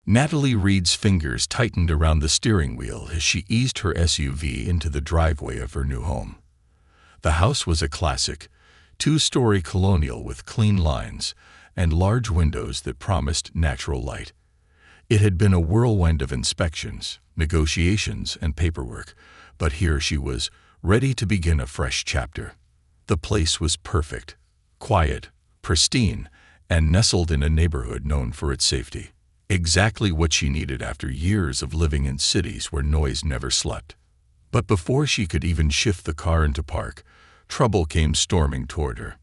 Natalie Reed's fingers tightened around the steering wheel as she eased her SUV into the driveway of her new home. The house was a classic, two-story colonial with clean lines and large windows that promised natural light. It had been a whirlwind of inspections, negotiations, and paperwork, but here she was, ready to begin a fresh chapter. The place was perfect, quiet, pristine, and nestled in a neighborhood known for its safety. Exactly what she needed after years of living in cities where noise never slept. But before she could even shift the car into park, trouble came storming toward her.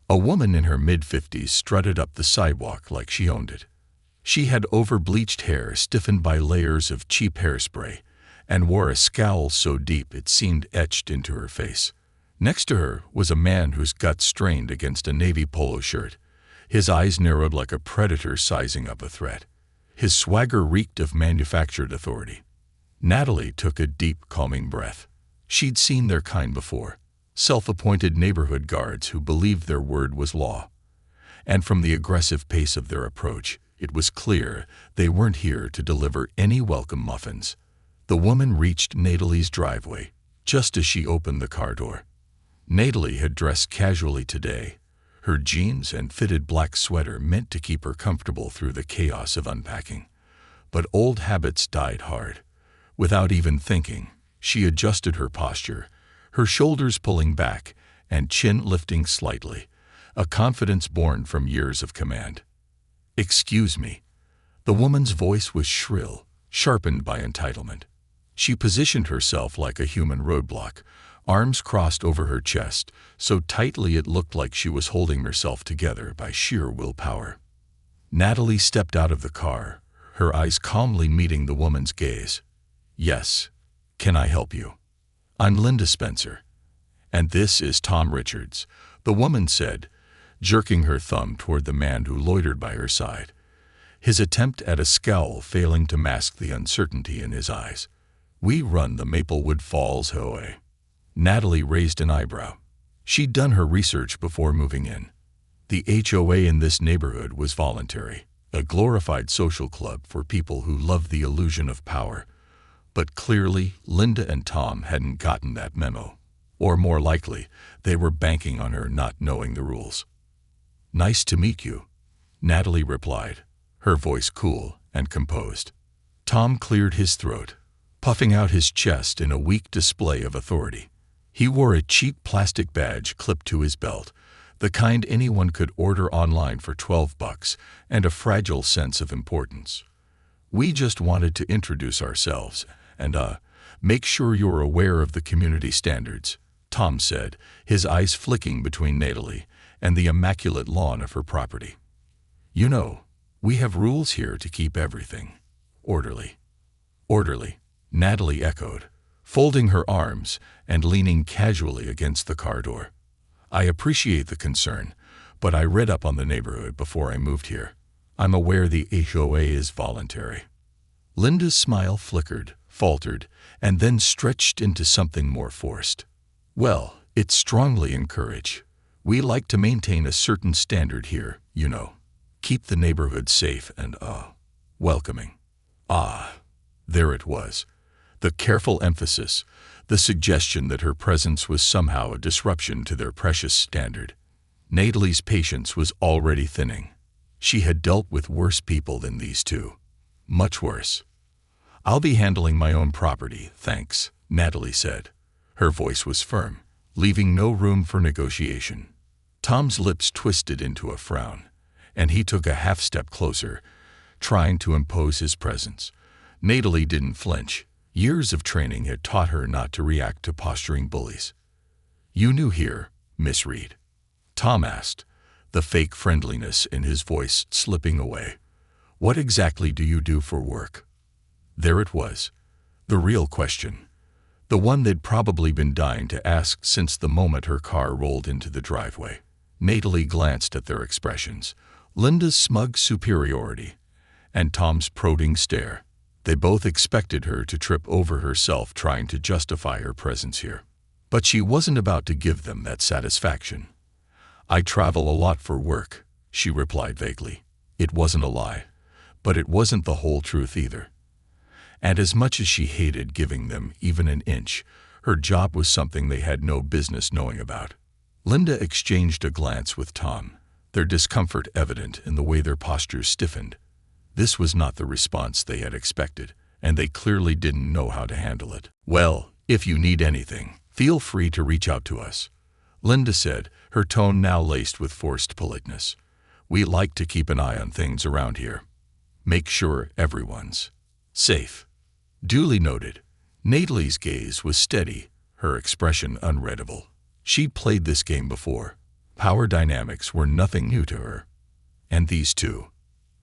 A woman in her mid-50s strutted up the sidewalk like she owned it. She had over-bleached hair stiffened by layers of cheap hairspray and wore a scowl so deep it seemed etched into her face. Next to her was a man whose guts strained against a navy polo shirt. His eyes narrowed like a predator sizing up a threat. His swagger reeked of manufactured authority. Natalie took a deep, calming breath. She'd seen their kind before, self-appointed neighborhood guards who believed their word was law. And from the aggressive pace of their approach, it was clear they weren't here to deliver any welcome muffins. The woman reached Natalie's driveway just as she opened the car door. Natalie had dressed casually today, her jeans and fitted black sweater meant to keep her comfortable through the chaos of unpacking. But old habits died hard. Without even thinking, she adjusted her posture, her shoulders pulling back and chin lifting slightly, a confidence born from years of command. "Excuse me." The woman's voice was shrill, sharpened by entitlement. She positioned herself like a human roadblock, arms crossed over her chest, so tightly it looked like she was holding herself together by sheer willpower. Natalie stepped out of the car, her eyes calmly meeting the woman's gaze. "Yes. Can I help you?" "I'm Linda Spencer. And this is Tom Richards," the woman said, jerking her thumb toward the man who loitered by her side, his attempt at a scowl failing to mask the uncertainty in his eyes. "We run the Maplewood Falls HOA." Natalie raised an eyebrow. She'd done her research before moving in. The HOA in this neighborhood was voluntary, a glorified social club for people who loved the illusion of power. But clearly, Linda and Tom hadn't gotten that memo. Or more likely, they were banking on her not knowing the rules. "Nice to meet you," Natalie replied, her voice cool and composed. Tom cleared his throat, puffing out his chest in a weak display of authority. He wore a cheap plastic badge clipped to his belt, the kind anyone could order online for $12, and a fragile sense of importance. "We just wanted to introduce ourselves and, make sure you're aware of the community standards," Tom said, his eyes flicking between Natalie and the immaculate lawn of her property. "You know, we have rules here to keep everything orderly." "Orderly," Natalie echoed, folding her arms and leaning casually against the car door. "I appreciate the concern, but I read up on the neighborhood before I moved here. I'm aware the HOA is voluntary." Linda's smile flickered, faltered, and then stretched into something more forced. "Well, it's strongly encouraged. We like to maintain a certain standard here, you know. Keep the neighborhood safe and, welcoming." There it was. The careful emphasis, the suggestion that her presence was somehow a disruption to their precious standard. Natalie's patience was already thinning. She had dealt with worse people than these two. Much worse. "I'll be handling my own property, thanks," Natalie said. Her voice was firm, leaving no room for negotiation. Tom's lips twisted into a frown, and he took a half-step closer, trying to impose his presence. Natalie didn't flinch. Years of training had taught her not to react to posturing bullies. "You new here, Miss Reed?" Tom asked, the fake friendliness in his voice slipping away. "What exactly do you do for work?" There it was, the real question, the one they'd probably been dying to ask since the moment her car rolled into the driveway. Natalie glanced at their expressions, Linda's smug superiority and Tom's prodding stare. They both expected her to trip over herself trying to justify her presence here. But she wasn't about to give them that satisfaction. "I travel a lot for work," she replied vaguely. It wasn't a lie, But it wasn't the whole truth either. And as much as she hated giving them even an inch, her job was something they had no business knowing about. Linda exchanged a glance with Tom, their discomfort evident in the way their postures stiffened. This was not the response they had expected, and they clearly didn't know how to handle it. "Well, if you need anything, feel free to reach out to us," Linda said, her tone now laced with forced politeness. "We like to keep an eye on things around here. Make sure everyone's safe." Duly noted. Natalie's gaze was steady, her expression unreadable. She'd played this game before. Power dynamics were nothing new to her. And these two,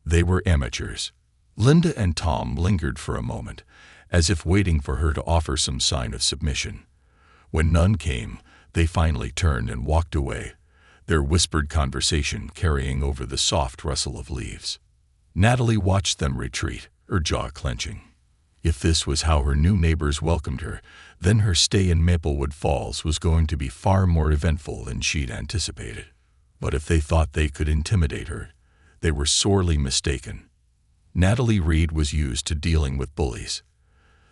they were amateurs. Linda and Tom lingered for a moment, as if waiting for her to offer some sign of submission. When none came, they finally turned and walked away, their whispered conversation carrying over the soft rustle of leaves. Natalie watched them retreat, her jaw clenching. If this was how her new neighbors welcomed her, then her stay in Maplewood Falls was going to be far more eventful than she'd anticipated. But if they thought they could intimidate her, they were sorely mistaken. Natalie Reed was used to dealing with bullies.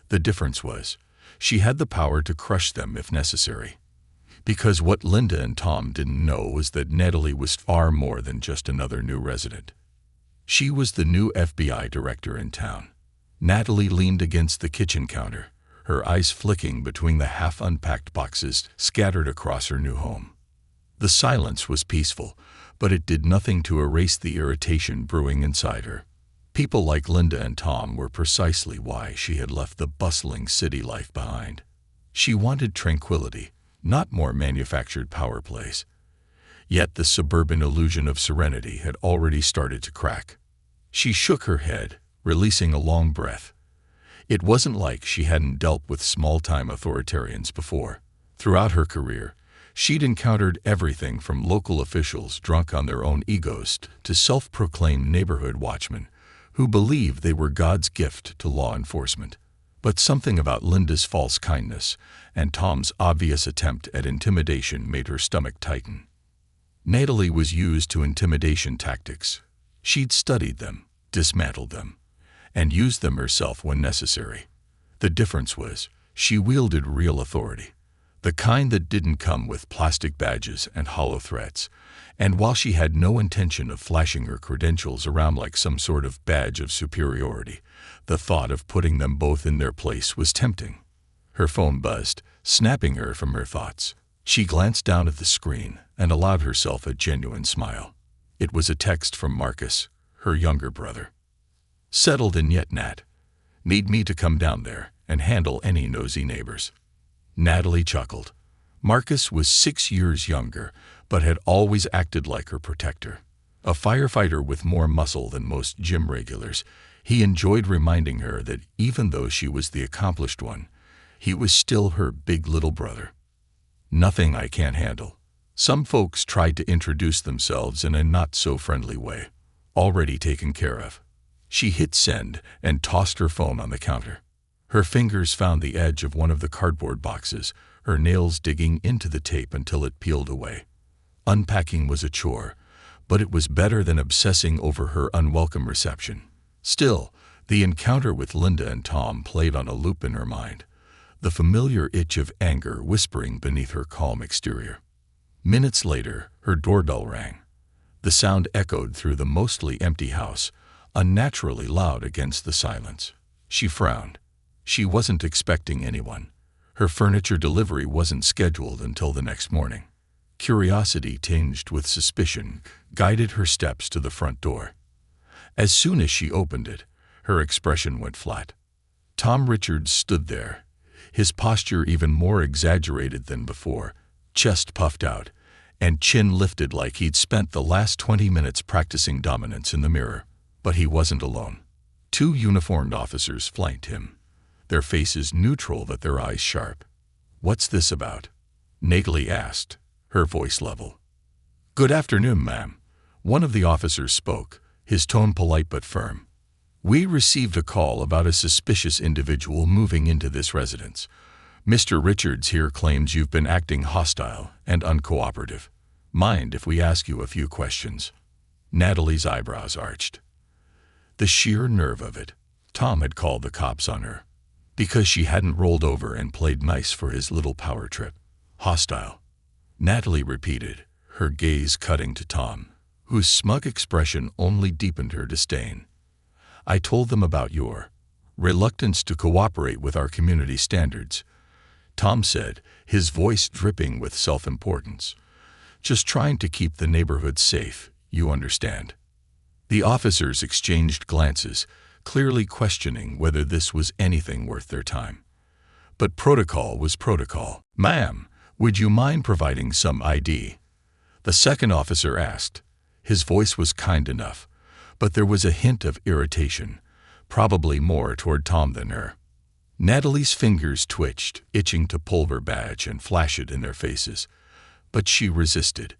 The difference was, she had the power to crush them if necessary. Because what Linda and Tom didn't know was that Natalie was far more than just another new resident. She was the new FBI director in town. Natalie leaned against the kitchen counter, her eyes flicking between the half-unpacked boxes scattered across her new home. The silence was peaceful, but it did nothing to erase the irritation brewing inside her. People like Linda and Tom were precisely why she had left the bustling city life behind. She wanted tranquility, not more manufactured power plays. Yet the suburban illusion of serenity had already started to crack. She shook her head, releasing a long breath. It wasn't like she hadn't dealt with small-time authoritarians before. Throughout her career, she'd encountered everything from local officials drunk on their own egos to self-proclaimed neighborhood watchmen who believed they were God's gift to law enforcement. But something about Linda's false kindness and Tom's obvious attempt at intimidation made her stomach tighten. Natalie was used to intimidation tactics. She'd studied them, dismantled them, and used them herself when necessary. The difference was, she wielded real authority, the kind that didn't come with plastic badges and hollow threats, and while she had no intention of flashing her credentials around like some sort of badge of superiority, the thought of putting them both in their place was tempting. Her phone buzzed, snapping her from her thoughts. She glanced down at the screen and allowed herself a genuine smile. It was a text from Marcus, her younger brother. "Settled in yet, Nat? Need me to come down there and handle any nosy neighbors?" Natalie chuckled. Marcus was 6 years younger, but had always acted like her protector. A firefighter with more muscle than most gym regulars, he enjoyed reminding her that even though she was the accomplished one, he was still her big little brother. "Nothing I can't handle." Some folks tried to introduce themselves in a not-so-friendly way. "Already taken care of." She hit send and tossed her phone on the counter. Her fingers found the edge of one of the cardboard boxes, her nails digging into the tape until it peeled away. Unpacking was a chore, but it was better than obsessing over her unwelcome reception. Still, the encounter with Linda and Tom played on a loop in her mind, the familiar itch of anger whispering beneath her calm exterior. Minutes later, her doorbell rang. The sound echoed through the mostly empty house, unnaturally loud against the silence. She frowned. She wasn't expecting anyone. Her furniture delivery wasn't scheduled until the next morning. Curiosity tinged with suspicion guided her steps to the front door. As soon as she opened it, her expression went flat. Tom Richards stood there, his posture even more exaggerated than before, chest puffed out, and chin lifted like he'd spent the last 20 minutes practicing dominance in the mirror. But he wasn't alone. 2 uniformed officers flanked him, their faces neutral but their eyes sharp. "What's this about?" Natalie asked, her voice level. "Good afternoon, ma'am." One of the officers spoke, his tone polite but firm. "We received a call about a suspicious individual moving into this residence. Mr. Richards here claims you've been acting hostile and uncooperative. Mind if we ask you a few questions?" Natalie's eyebrows arched. The sheer nerve of it. Tom had called the cops on her because she hadn't rolled over and played nice for his little power trip. Hostile. Natalie repeated, her gaze cutting to Tom, whose smug expression only deepened her disdain. I told them about your reluctance to cooperate with our community standards, Tom said, his voice dripping with self-importance. Just trying to keep the neighborhood safe, you understand. The officers exchanged glances, clearly questioning whether this was anything worth their time. But protocol was protocol. Ma'am, would you mind providing some ID? The second officer asked. His voice was kind enough, but there was a hint of irritation, probably more toward Tom than her. Natalie's fingers twitched, itching to pull her badge and flash it in their faces, but she resisted.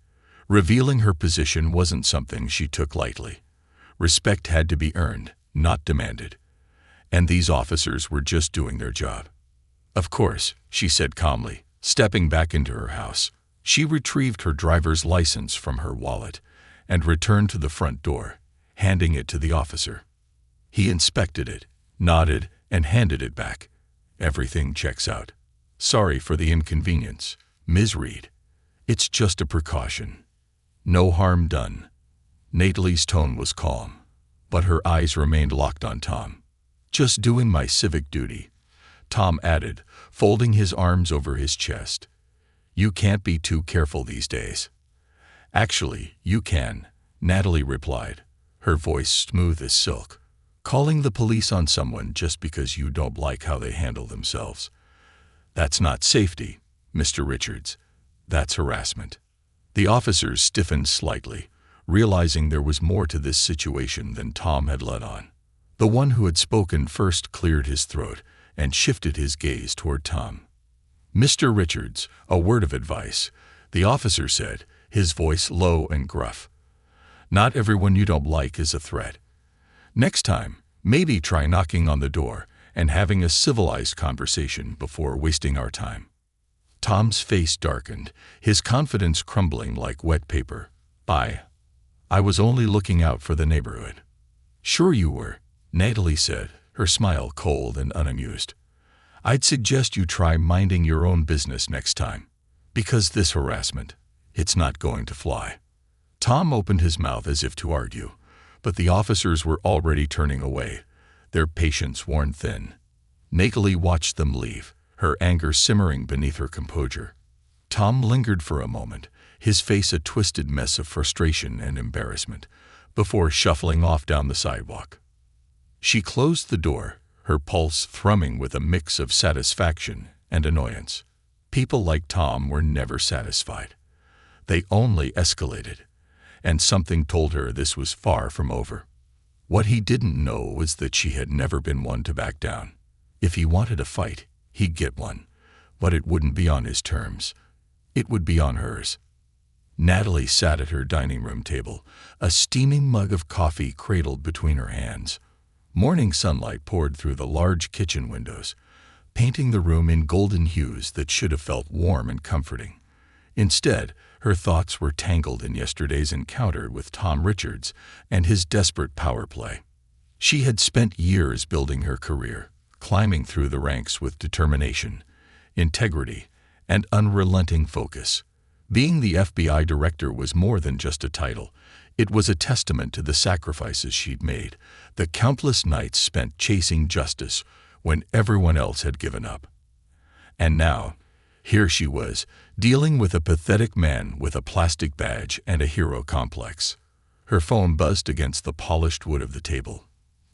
Revealing her position wasn't something she took lightly. Respect had to be earned, not demanded. And these officers were just doing their job. Of course, she said calmly, stepping back into her house. She retrieved her driver's license from her wallet and returned to the front door, handing it to the officer. He inspected it, nodded, and handed it back. Everything checks out. Sorry for the inconvenience, Ms. Reed. It's just a precaution. No harm done. Natalie's tone was calm, but her eyes remained locked on Tom. Just doing my civic duty, Tom added, folding his arms over his chest. You can't be too careful these days. Actually, you can, Natalie replied, her voice smooth as silk. Calling the police on someone just because you don't like how they handle themselves. That's not safety, Mr. Richards. That's harassment. The officers stiffened slightly, realizing there was more to this situation than Tom had let on. The one who had spoken first cleared his throat and shifted his gaze toward Tom. Mr. Richards, a word of advice, the officer said, his voice low and gruff. Not everyone you don't like is a threat. Next time, maybe try knocking on the door and having a civilized conversation before wasting our time. Tom's face darkened, his confidence crumbling like wet paper. I was only looking out for the neighborhood. Sure you were, Natalie said, her smile cold and unamused. I'd suggest you try minding your own business next time. Because this harassment, it's not going to fly. Tom opened his mouth as if to argue, but the officers were already turning away, their patience worn thin. Natalie watched them leave, her anger simmering beneath her composure. Tom lingered for a moment, his face a twisted mess of frustration and embarrassment, before shuffling off down the sidewalk. She closed the door, her pulse thrumming with a mix of satisfaction and annoyance. People like Tom were never satisfied. They only escalated, and something told her this was far from over. What he didn't know was that she had never been one to back down. If he wanted a fight, he'd get one, but it wouldn't be on his terms. It would be on hers. Natalie sat at her dining room table, a steaming mug of coffee cradled between her hands. Morning sunlight poured through the large kitchen windows, painting the room in golden hues that should have felt warm and comforting. Instead, her thoughts were tangled in yesterday's encounter with Tom Richards and his desperate power play. She had spent years building her career, climbing through the ranks with determination, integrity, and unrelenting focus. Being the FBI director was more than just a title. It was a testament to the sacrifices she'd made, the countless nights spent chasing justice when everyone else had given up. And now, here she was, dealing with a pathetic man with a plastic badge and a hero complex. Her phone buzzed against the polished wood of the table.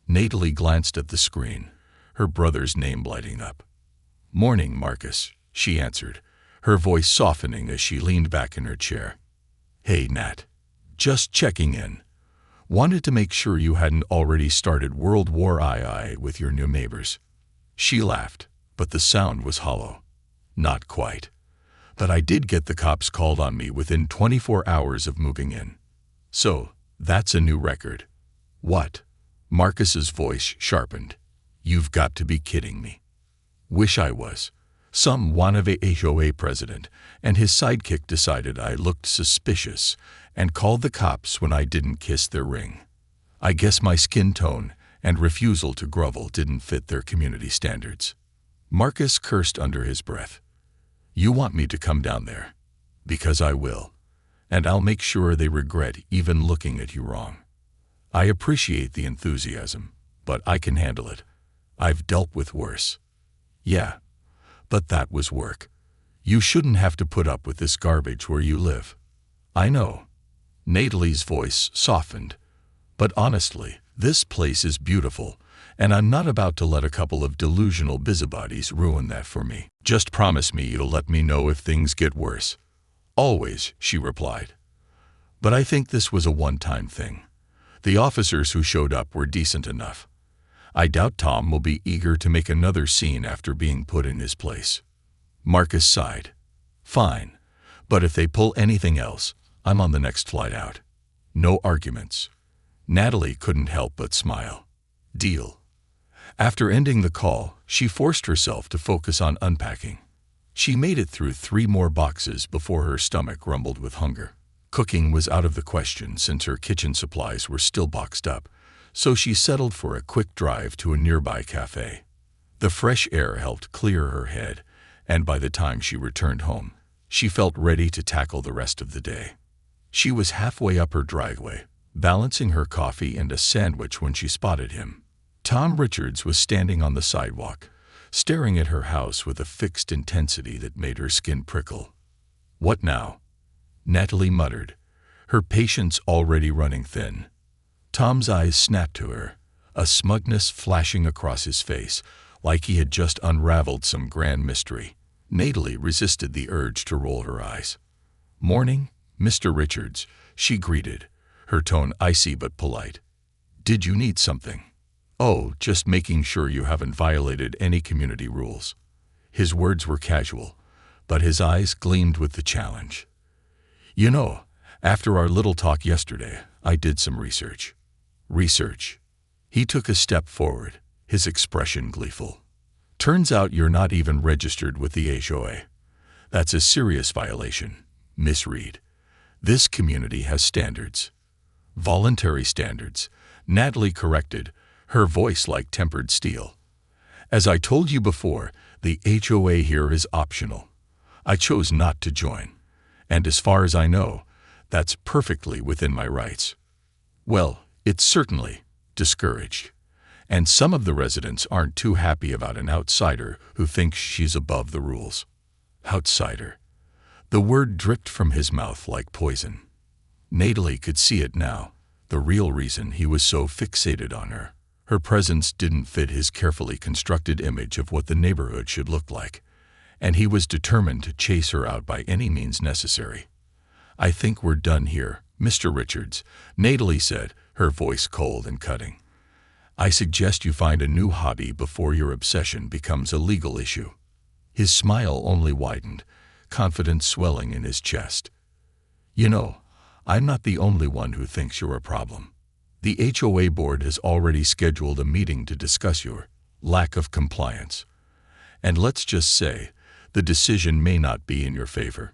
Natalie glanced at the screen, her brother's name lighting up. "Morning, Marcus," she answered, her voice softening as she leaned back in her chair. "Hey, Nat. Just checking in. Wanted to make sure you hadn't already started World War II with your new neighbors." She laughed, but the sound was hollow. "Not quite. But I did get the cops called on me within 24 hours of moving in. So, that's a new record." "What?" Marcus's voice sharpened. "You've got to be kidding me." "Wish I was. Some wannabe HOA president and his sidekick decided I looked suspicious and called the cops when I didn't kiss their ring. I guess my skin tone and refusal to grovel didn't fit their community standards. Marcus cursed under his breath. You want me to come down there? Because I will. And I'll make sure they regret even looking at you wrong. I appreciate the enthusiasm, but I can handle it. I've dealt with worse. Yeah, but that was work. You shouldn't have to put up with this garbage where you live. I know. Natalie's voice softened. But honestly, this place is beautiful, and I'm not about to let a couple of delusional busybodies ruin that for me. Just promise me you'll let me know if things get worse. Always, she replied. But I think this was a one-time thing. The officers who showed up were decent enough. I doubt Tom will be eager to make another scene after being put in his place. Marcus sighed. Fine, but if they pull anything else, I'm on the next flight out. No arguments. Natalie couldn't help but smile. Deal. After ending the call, she forced herself to focus on unpacking. She made it through 3 more boxes before her stomach rumbled with hunger. Cooking was out of the question since her kitchen supplies were still boxed up, so she settled for a quick drive to a nearby cafe. The fresh air helped clear her head, and by the time she returned home, she felt ready to tackle the rest of the day. She was halfway up her driveway, balancing her coffee and a sandwich when she spotted him. Tom Richards was standing on the sidewalk, staring at her house with a fixed intensity that made her skin prickle. What now? Natalie muttered, her patience already running thin. Tom's eyes snapped to her, a smugness flashing across his face, like he had just unraveled some grand mystery. Natalie resisted the urge to roll her eyes. Morning, Mr. Richards, she greeted, her tone icy but polite. Did you need something? Oh, just making sure you haven't violated any community rules. His words were casual, but his eyes gleamed with the challenge. You know, after our little talk yesterday, I did some research. Research? He took a step forward, his expression gleeful. Turns out you're not even registered with the HOA. That's a serious violation. Miss Reed. This community has standards. Voluntary standards, Natalie corrected, her voice like tempered steel. As I told you before, the HOA here is optional. I chose not to join. And as far as I know, that's perfectly within my rights. Well, it's certainly discouraged. And some of the residents aren't too happy about an outsider who thinks she's above the rules. Outsider. The word dripped from his mouth like poison. Natalie could see it now, the real reason he was so fixated on her. Her presence didn't fit his carefully constructed image of what the neighborhood should look like, and he was determined to chase her out by any means necessary. I think we're done here, Mr. Richards, Natalie said, her voice cold and cutting. I suggest you find a new hobby before your obsession becomes a legal issue. His smile only widened, confidence swelling in his chest. You know, I'm not the only one who thinks you're a problem. The HOA board has already scheduled a meeting to discuss your lack of compliance. And let's just say, the decision may not be in your favor.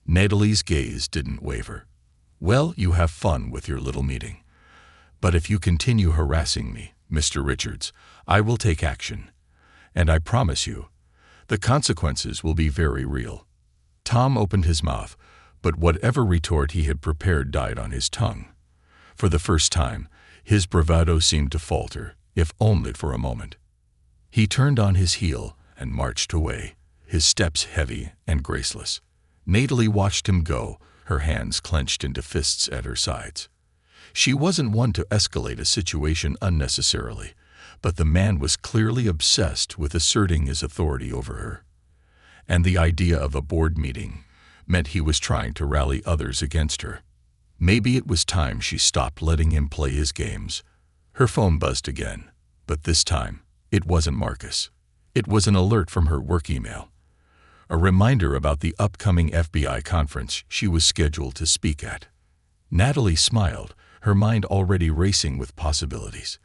Natalie's gaze didn't waver. Well, you have fun with your little meeting. But if you continue harassing me, Mr. Richards, I will take action. And I promise you, the consequences will be very real. Tom opened his mouth, but whatever retort he had prepared died on his tongue. For the first time, his bravado seemed to falter, if only for a moment. He turned on his heel and marched away, his steps heavy and graceless. Natalie watched him go, her hands clenched into fists at her sides. She wasn't one to escalate a situation unnecessarily, but the man was clearly obsessed with asserting his authority over her. And the idea of a board meeting meant he was trying to rally others against her. Maybe it was time she stopped letting him play his games. Her phone buzzed again, but this time, it wasn't Marcus. It was an alert from her work email. A reminder about the upcoming FBI conference she was scheduled to speak at. Natalie smiled, her mind already racing with possibilities.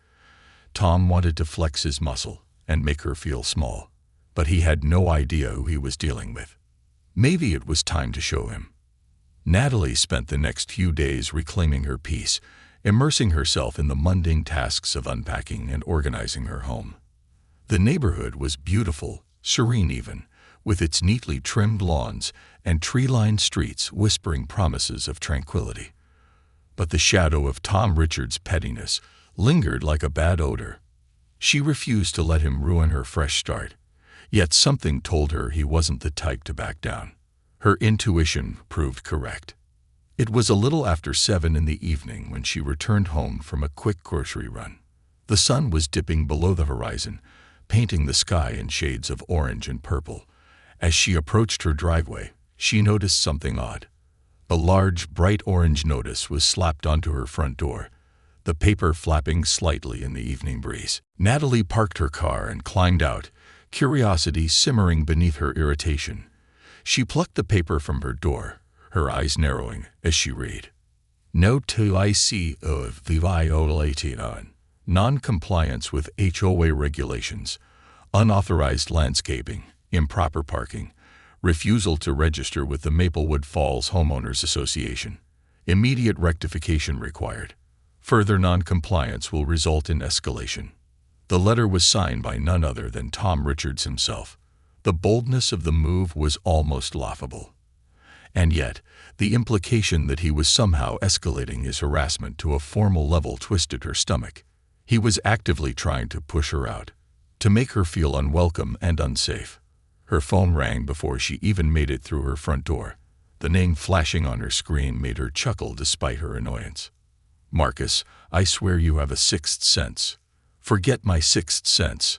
Tom wanted to flex his muscle and make her feel small, but he had no idea who he was dealing with. Maybe it was time to show him. Natalie spent the next few days reclaiming her peace immersing herself in the mundane tasks of unpacking and organizing her home. The neighborhood was beautiful, serene even, with its neatly trimmed lawns and tree-lined streets whispering promises of tranquility. But the shadow of Tom Richards' pettiness lingered like a bad odor. She refused to let him ruin her fresh start, yet something told her he wasn't the type to back down. Her intuition proved correct. It was a little after 7 in the evening when she returned home from a quick grocery run. The sun was dipping below the horizon, painting the sky in shades of orange and purple. As she approached her driveway, she noticed something odd. A large, bright orange notice was slapped onto her front door, the paper flapping slightly in the evening breeze. Natalie parked her car and climbed out, curiosity simmering beneath her irritation. She plucked the paper from her door, her eyes narrowing as she read. Note to IC of the violating on non-compliance with HOA regulations, unauthorized landscaping, improper parking, refusal to register with the Maplewood Falls Homeowners Association. Immediate rectification required. Further non-compliance will result in escalation. The letter was signed by none other than Tom Richards himself. The boldness of the move was almost laughable. And yet, the implication that he was somehow escalating his harassment to a formal level twisted her stomach. He was actively trying to push her out, to make her feel unwelcome and unsafe. Her phone rang before she even made it through her front door. The name flashing on her screen made her chuckle despite her annoyance. Marcus, I swear you have a sixth sense. Forget my sixth sense.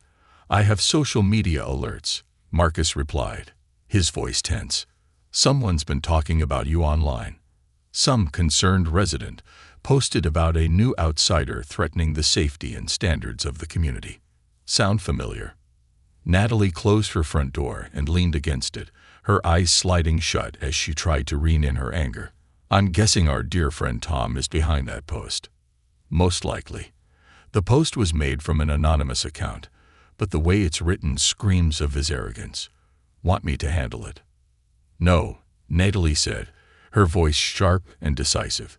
I have social media alerts, Marcus replied, his voice tense. Someone's been talking about you online. Some concerned resident posted about a new outsider threatening the safety and standards of the community. Sound familiar? Natalie closed her front door and leaned against it, her eyes sliding shut as she tried to rein in her anger. I'm guessing our dear friend Tom is behind that post. Most likely. The post was made from an anonymous account, but the way it's written screams of his arrogance. Want me to handle it? No, Natalie said, her voice sharp and decisive.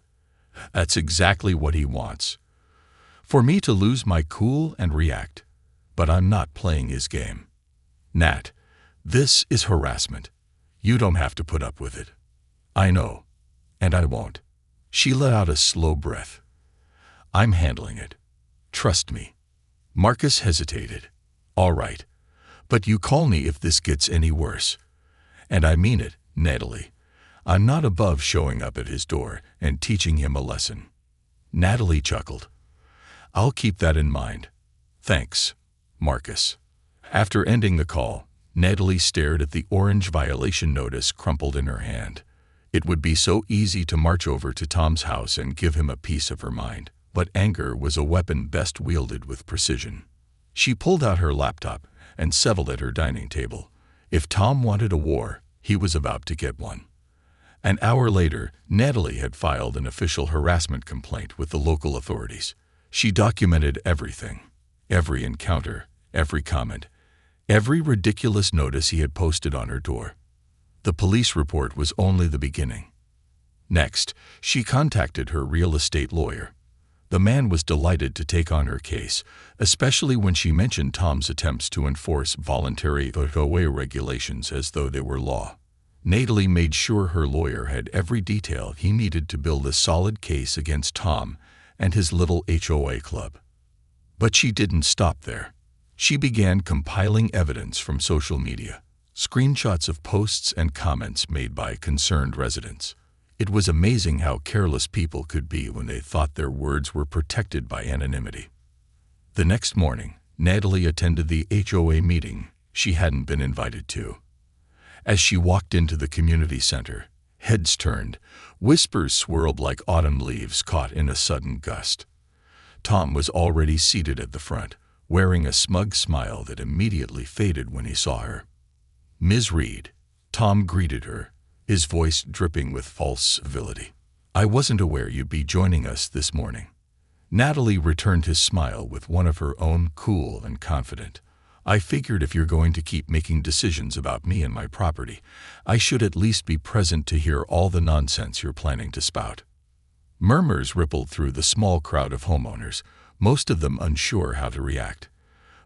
That's exactly what he wants. For me to lose my cool and react. But I'm not playing his game. Nat, this is harassment. You don't have to put up with it. I know. And I won't. She let out a slow breath. I'm handling it. Trust me. Marcus hesitated. All right. But you call me if this gets any worse. And I mean it, Natalie. I'm not above showing up at his door and teaching him a lesson. Natalie chuckled. I'll keep that in mind. Thanks, Marcus. After ending the call, Natalie stared at the orange violation notice crumpled in her hand. It would be so easy to march over to Tom's house and give him a piece of her mind, but anger was a weapon best wielded with precision. She pulled out her laptop and settled at her dining table. If Tom wanted a war, he was about to get one. An hour later, Natalie had filed an official harassment complaint with the local authorities. She documented everything, every encounter, every comment, every ridiculous notice he had posted on her door. The police report was only the beginning. Next, she contacted her real estate lawyer. The man was delighted to take on her case, especially when she mentioned Tom's attempts to enforce voluntary HOA regulations as though they were law. Natalie made sure her lawyer had every detail he needed to build a solid case against Tom and his little HOA club. But she didn't stop there. She began compiling evidence from social media, screenshots of posts and comments made by concerned residents. It was amazing how careless people could be when they thought their words were protected by anonymity. The next morning, Natalie attended the HOA meeting she hadn't been invited to. As she walked into the community center, heads turned, whispers swirled like autumn leaves caught in a sudden gust. Tom was already seated at the front, wearing a smug smile that immediately faded when he saw her. Ms. Reed, Tom greeted her, his voice dripping with false civility. I wasn't aware you'd be joining us this morning. Natalie returned his smile with one of her own, cool and confident. I figured if you're going to keep making decisions about me and my property, I should at least be present to hear all the nonsense you're planning to spout. Murmurs rippled through the small crowd of homeowners, most of them unsure how to react.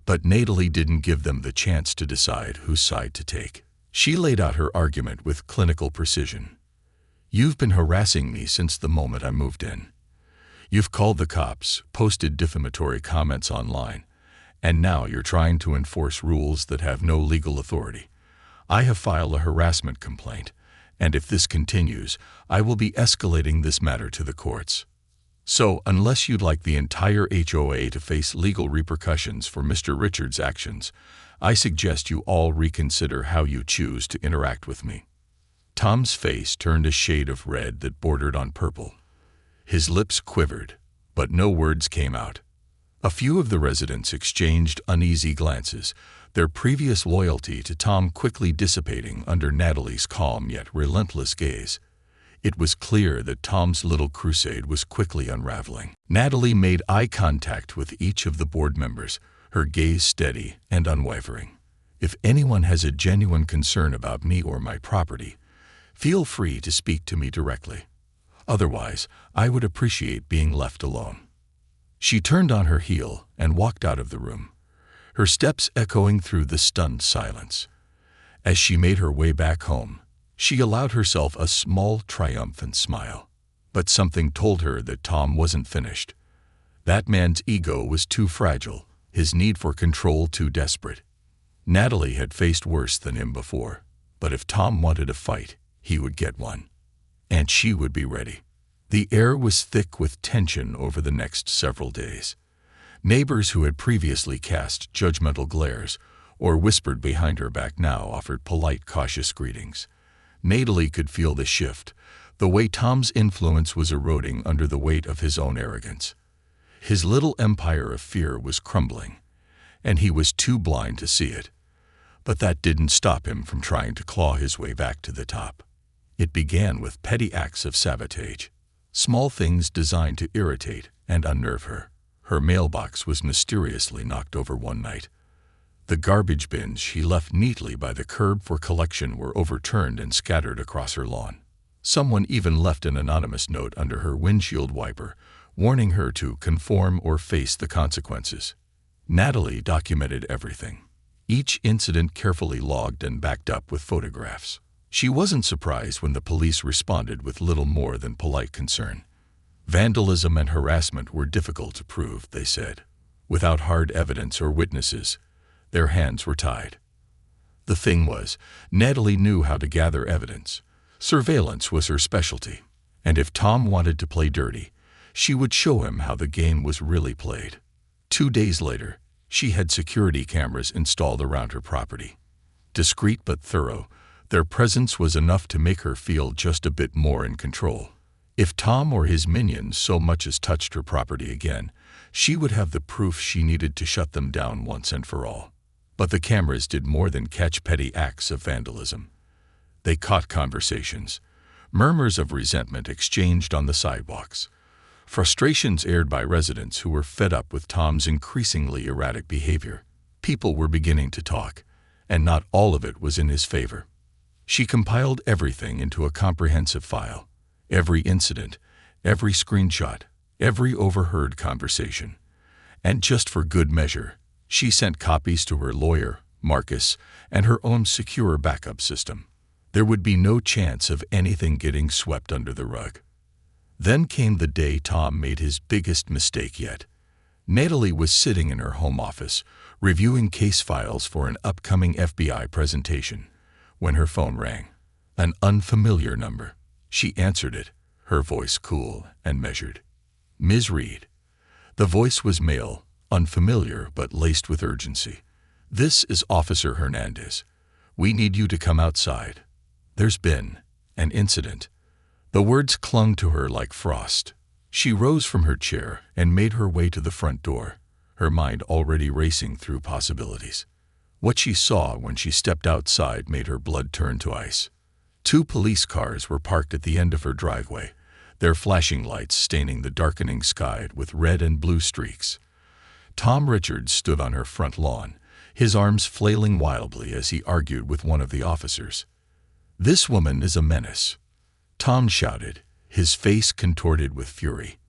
But Natalie didn't give them the chance to decide whose side to take. She laid out her argument with clinical precision. "You've been harassing me since the moment I moved in. You've called the cops, posted defamatory comments online, and now you're trying to enforce rules that have no legal authority. I have filed a harassment complaint, and if this continues, I will be escalating this matter to the courts. So, unless you'd like the entire HOA to face legal repercussions for Mr. Richards' actions, I suggest you all reconsider how you choose to interact with me." Tom's face turned a shade of red that bordered on purple. His lips quivered, but no words came out. A few of the residents exchanged uneasy glances, their previous loyalty to Tom quickly dissipating under Natalie's calm yet relentless gaze. It was clear that Tom's little crusade was quickly unraveling. Natalie made eye contact with each of the board members, her gaze steady and unwavering. "If anyone has a genuine concern about me or my property, feel free to speak to me directly. Otherwise, I would appreciate being left alone." She turned on her heel and walked out of the room, her steps echoing through the stunned silence. As she made her way back home, she allowed herself a small, triumphant smile. But something told her that Tom wasn't finished. That man's ego was too fragile, his need for control too desperate. Natalie had faced worse than him before, but if Tom wanted a fight, he would get one. And she would be ready. The air was thick with tension over the next several days. Neighbors who had previously cast judgmental glares or whispered behind her back now offered polite, cautious greetings. Natalie could feel the shift, the way Tom's influence was eroding under the weight of his own arrogance. His little empire of fear was crumbling, and he was too blind to see it. But that didn't stop him from trying to claw his way back to the top. It began with petty acts of sabotage, small things designed to irritate and unnerve her. Her mailbox was mysteriously knocked over one night. The garbage bins she left neatly by the curb for collection were overturned and scattered across her lawn. Someone even left an anonymous note under her windshield wiper, warning her to conform or face the consequences. Natalie documented everything, each incident carefully logged and backed up with photographs. She wasn't surprised when the police responded with little more than polite concern. Vandalism and harassment were difficult to prove, they said. Without hard evidence or witnesses, their hands were tied. The thing was, Natalie knew how to gather evidence. Surveillance was her specialty, and if Tom wanted to play dirty, she would show him how the game was really played. 2 days later, she had security cameras installed around her property. Discreet but thorough, their presence was enough to make her feel just a bit more in control. If Tom or his minions so much as touched her property again, she would have the proof she needed to shut them down once and for all. But the cameras did more than catch petty acts of vandalism. They caught conversations, murmurs of resentment exchanged on the sidewalks, frustrations aired by residents who were fed up with Tom's increasingly erratic behavior. People were beginning to talk, and not all of it was in his favor. She compiled everything into a comprehensive file. Every incident, every screenshot, every overheard conversation. And just for good measure, she sent copies to her lawyer, Marcus, and her own secure backup system. There would be no chance of anything getting swept under the rug. Then came the day Tom made his biggest mistake yet. Natalie was sitting in her home office, reviewing case files for an upcoming FBI presentation, when her phone rang. An unfamiliar number. She answered it, her voice cool and measured. "Ms. Reed." The voice was male, unfamiliar but laced with urgency. "This is Officer Hernandez. We need you to come outside. There's been an incident." The words clung to her like frost. She rose from her chair and made her way to the front door, her mind already racing through possibilities. What she saw when she stepped outside made her blood turn to ice. 2 police cars were parked at the end of her driveway, their flashing lights staining the darkening sky with red and blue streaks. Tom Richards stood on her front lawn, his arms flailing wildly as he argued with one of the officers. "This woman is a menace," Tom shouted, his face contorted with fury.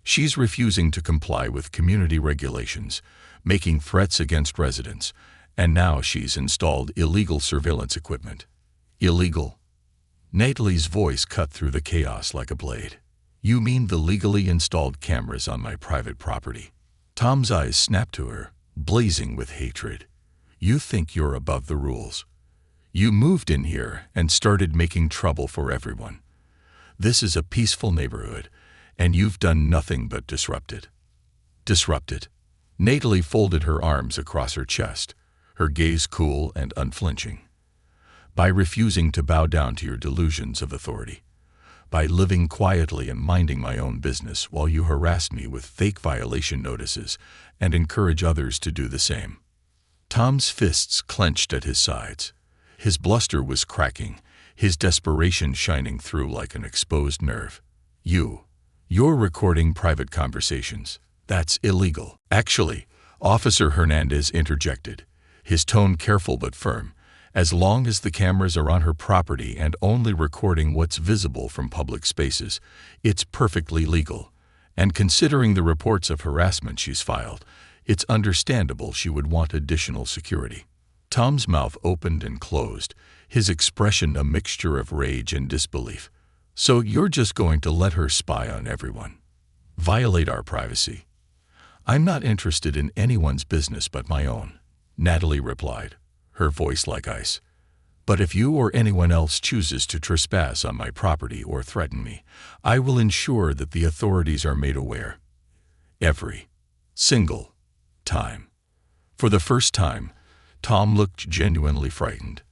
She's refusing to comply with community regulations, making threats against residents, and now she's installed illegal surveillance equipment. Illegal? Natalie's voice cut through the chaos like a blade. You mean the legally installed cameras on my private property? Tom's eyes snapped to her, blazing with hatred. You think you're above the rules. You moved in here and started making trouble for everyone. This is a peaceful neighborhood, and you've done nothing but disrupt it. Disrupt it? Natalie folded her arms across her chest, her gaze cool and unflinching. By refusing to bow down to your delusions of authority. By living quietly and minding my own business while you harass me with fake violation notices and encourage others to do the same. Tom's fists clenched at his sides. His bluster was cracking, his desperation shining through like an exposed nerve. You're recording private conversations. That's illegal. Actually, Officer Hernandez interjected, his tone careful but firm. As long as the cameras are on her property and only recording what's visible from public spaces, it's perfectly legal. And considering the reports of harassment she's filed, it's understandable she would want additional security. Tom's mouth opened and closed, his expression a mixture of rage and disbelief. So you're just going to let her spy on everyone? Violate our privacy? I'm not interested in anyone's business but my own, Natalie replied, her voice like ice. But if you or anyone else chooses to trespass on my property or threaten me, I will ensure that the authorities are made aware. Every single time. For the first time, Tom looked genuinely frightened.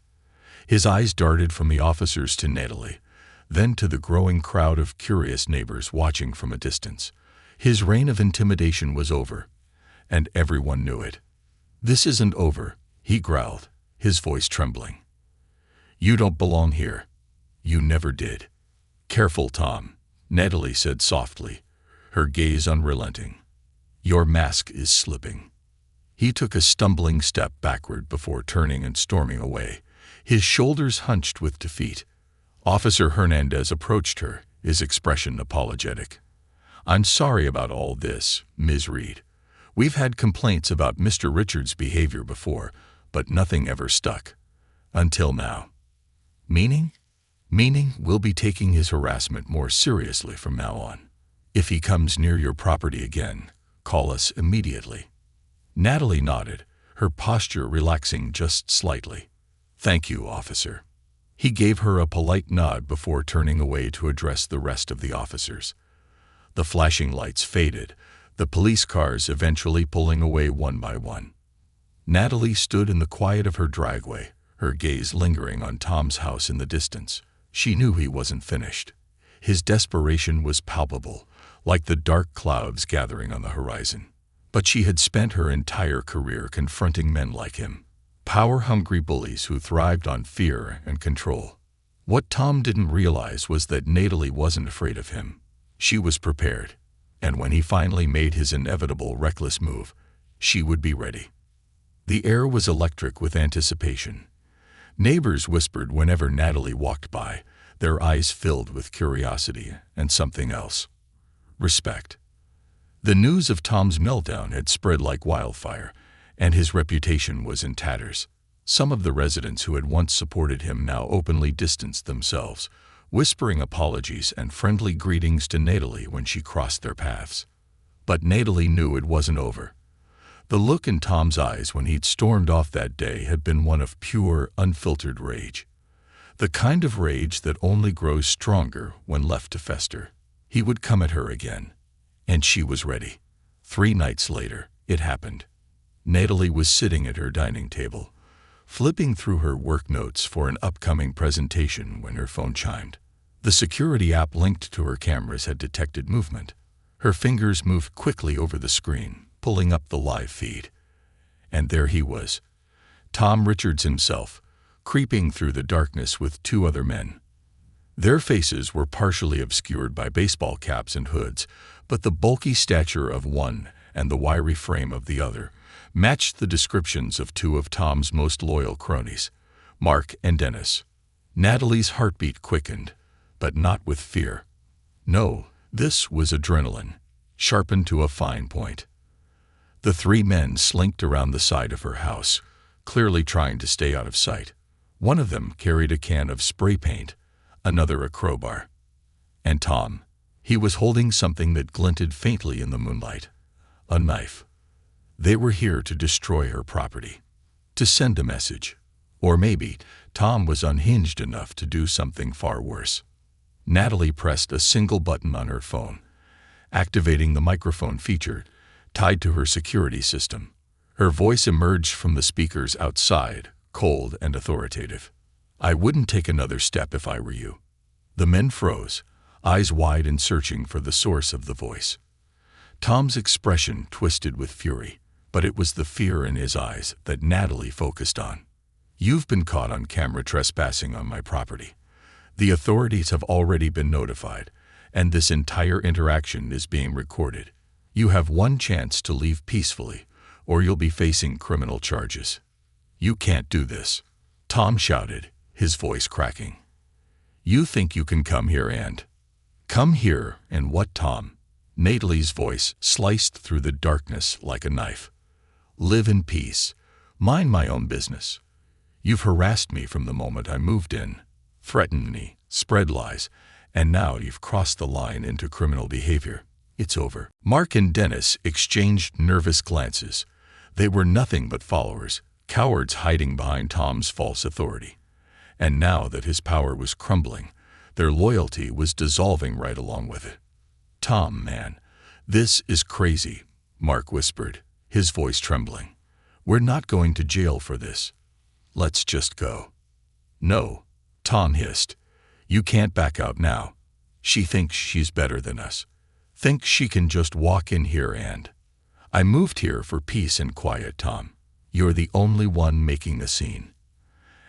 His eyes darted from the officers to Natalie, then to the growing crowd of curious neighbors watching from a distance. His reign of intimidation was over, and everyone knew it. This isn't over, he growled, his voice trembling. You don't belong here. You never did. Careful, Tom, Natalie said softly, her gaze unrelenting. Your mask is slipping. He took a stumbling step backward before turning and storming away, his shoulders hunched with defeat. Officer Hernandez approached her, his expression apologetic. I'm sorry about all this, Ms. Reed. We've had complaints about Mr. Richards' behavior before, but nothing ever stuck. Until now. Meaning? Meaning we'll be taking his harassment more seriously from now on. If he comes near your property again, call us immediately. Natalie nodded, her posture relaxing just slightly. Thank you, officer. He gave her a polite nod before turning away to address the rest of the officers. The flashing lights faded, the police cars eventually pulling away one by one. Natalie stood in the quiet of her driveway, her gaze lingering on Tom's house in the distance. She knew he wasn't finished. His desperation was palpable, like the dark clouds gathering on the horizon. But she had spent her entire career confronting men like him, power-hungry bullies who thrived on fear and control. What Tom didn't realize was that Natalie wasn't afraid of him. She was prepared, and when he finally made his inevitable reckless move, she would be ready. The air was electric with anticipation. Neighbors whispered whenever Natalie walked by, their eyes filled with curiosity and something else. Respect. The news of Tom's meltdown had spread like wildfire, and his reputation was in tatters. Some of the residents who had once supported him now openly distanced themselves, whispering apologies and friendly greetings to Natalie when she crossed their paths. But Natalie knew it wasn't over. The look in Tom's eyes when he'd stormed off that day had been one of pure, unfiltered rage. The kind of rage that only grows stronger when left to fester. He would come at her again. And she was ready. 3 nights later, it happened. Natalie was sitting at her dining table, flipping through her work notes for an upcoming presentation when her phone chimed. The security app linked to her cameras had detected movement. Her fingers moved quickly over the screen, pulling up the live feed. And there he was, Tom Richards himself, creeping through the darkness with 2 other men. Their faces were partially obscured by baseball caps and hoods, but the bulky stature of one and the wiry frame of the other matched the descriptions of 2 of Tom's most loyal cronies, Mark and Dennis. Natalie's heartbeat quickened, but not with fear. No, this was adrenaline, sharpened to a fine point. The three men slinked around the side of her house, clearly trying to stay out of sight. One of them carried a can of spray paint, another a crowbar. And Tom, he was holding something that glinted faintly in the moonlight. A knife. They were here to destroy her property, to send a message. Or maybe Tom was unhinged enough to do something far worse. Natalie pressed a single button on her phone, activating the microphone feature tied to her security system. Her voice emerged from the speakers outside, cold and authoritative. "I wouldn't take another step if I were you." The men froze, eyes wide and searching for the source of the voice. Tom's expression twisted with fury, but it was the fear in his eyes that Natalie focused on. "You've been caught on camera trespassing on my property. The authorities have already been notified, and this entire interaction is being recorded. You have one chance to leave peacefully, or you'll be facing criminal charges." "You can't do this," Tom shouted, his voice cracking. "You think you can come here and—" "Come here and what, Tom?" Natalie's voice sliced through the darkness like a knife. "Live in peace. Mind my own business. You've harassed me from the moment I moved in, threatened me, spread lies, and now you've crossed the line into criminal behavior. It's over." Mark and Dennis exchanged nervous glances. They were nothing but followers, cowards hiding behind Tom's false authority. And now that his power was crumbling, their loyalty was dissolving right along with it. "Tom, man, this is crazy," Mark whispered, his voice trembling. "We're not going to jail for this. Let's just go." "No," Tom hissed. "You can't back out now. She thinks she's better than us. Thinks she can just walk in here and—" "I moved here for peace and quiet, Tom. You're the only one making a scene.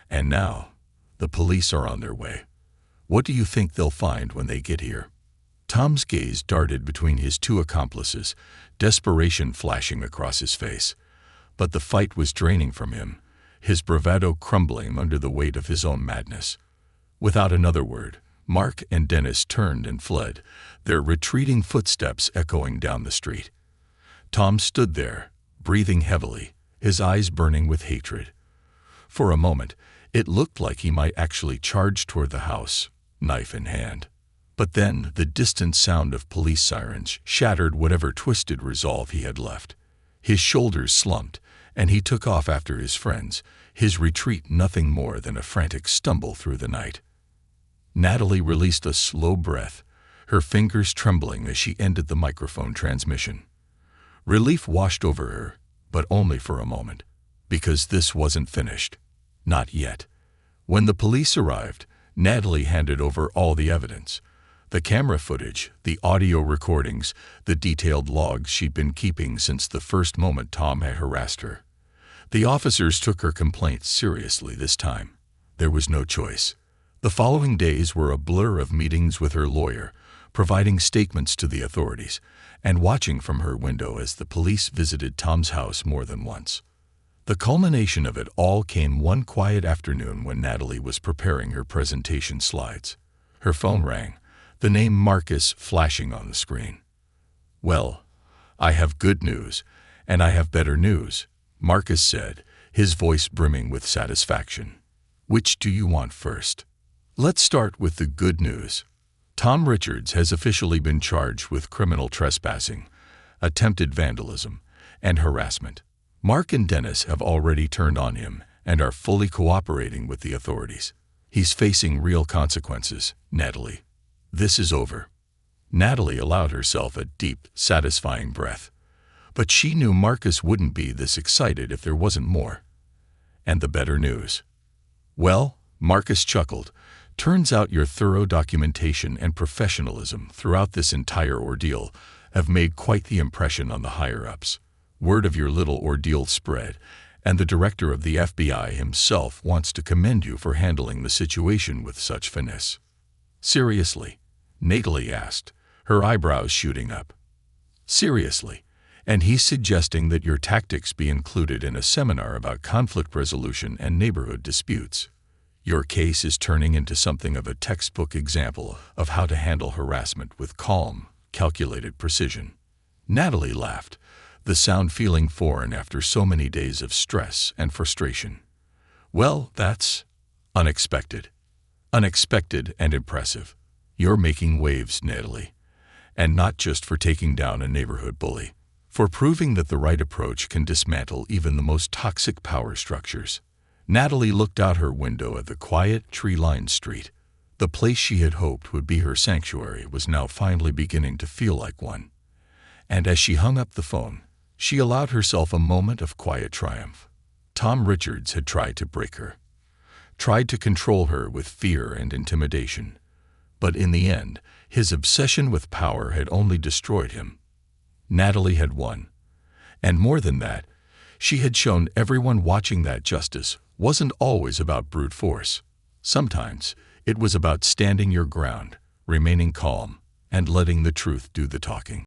And now, the police are on their way. What do you think they'll find when they get here?" Tom's gaze darted between his two accomplices, desperation flashing across his face. But the fight was draining from him, his bravado crumbling under the weight of his own madness. Without another word, Mark and Dennis turned and fled, their retreating footsteps echoing down the street. Tom stood there, breathing heavily, his eyes burning with hatred. For a moment, it looked like he might actually charge toward the house, knife in hand. But then the distant sound of police sirens shattered whatever twisted resolve he had left. His shoulders slumped, and he took off after his friends, his retreat nothing more than a frantic stumble through the night. Natalie released a slow breath, her fingers trembling as she ended the microphone transmission. Relief washed over her, but only for a moment, because this wasn't finished. Not yet. When the police arrived, Natalie handed over all the evidence. The camera footage, the audio recordings, the detailed logs she'd been keeping since the first moment Tom had harassed her. The officers took her complaints seriously this time. There was no choice. The following days were a blur of meetings with her lawyer, providing statements to the authorities, and watching from her window as the police visited Tom's house more than once. The culmination of it all came one quiet afternoon when Natalie was preparing her presentation slides. Her phone rang, the name Marcus flashing on the screen. "Well, I have good news, and I have better news," Marcus said, his voice brimming with satisfaction. "Which do you want first?" "Let's start with the good news. Tom Richards has officially been charged with criminal trespassing, attempted vandalism, and harassment. Mark and Dennis have already turned on him and are fully cooperating with the authorities. He's facing real consequences, Natalie. This is over." Natalie allowed herself a deep, satisfying breath. But she knew Marcus wouldn't be this excited if there wasn't more. "And the better news?" "Well," Marcus chuckled, "turns out your thorough documentation and professionalism throughout this entire ordeal have made quite the impression on the higher-ups. Word of your little ordeal spread, and the director of the FBI himself wants to commend you for handling the situation with such finesse." "Seriously?" Natalie asked, her eyebrows shooting up. "Seriously, and he's suggesting that your tactics be included in a seminar about conflict resolution and neighborhood disputes. Your case is turning into something of a textbook example of how to handle harassment with calm, calculated precision." Natalie laughed, the sound feeling foreign after so many days of stress and frustration. "Well, that's unexpected. Unexpected and impressive. You're making waves, Natalie. And not just for taking down a neighborhood bully. For proving that the right approach can dismantle even the most toxic power structures." Natalie looked out her window at the quiet, tree-lined street. The place she had hoped would be her sanctuary was now finally beginning to feel like one. And as she hung up the phone, she allowed herself a moment of quiet triumph. Tom Richards had tried to break her, tried to control her with fear and intimidation. But in the end, his obsession with power had only destroyed him. Natalie had won. And more than that, she had shown everyone watching that justice wasn't always about brute force. Sometimes it was about standing your ground, remaining calm, and letting the truth do the talking.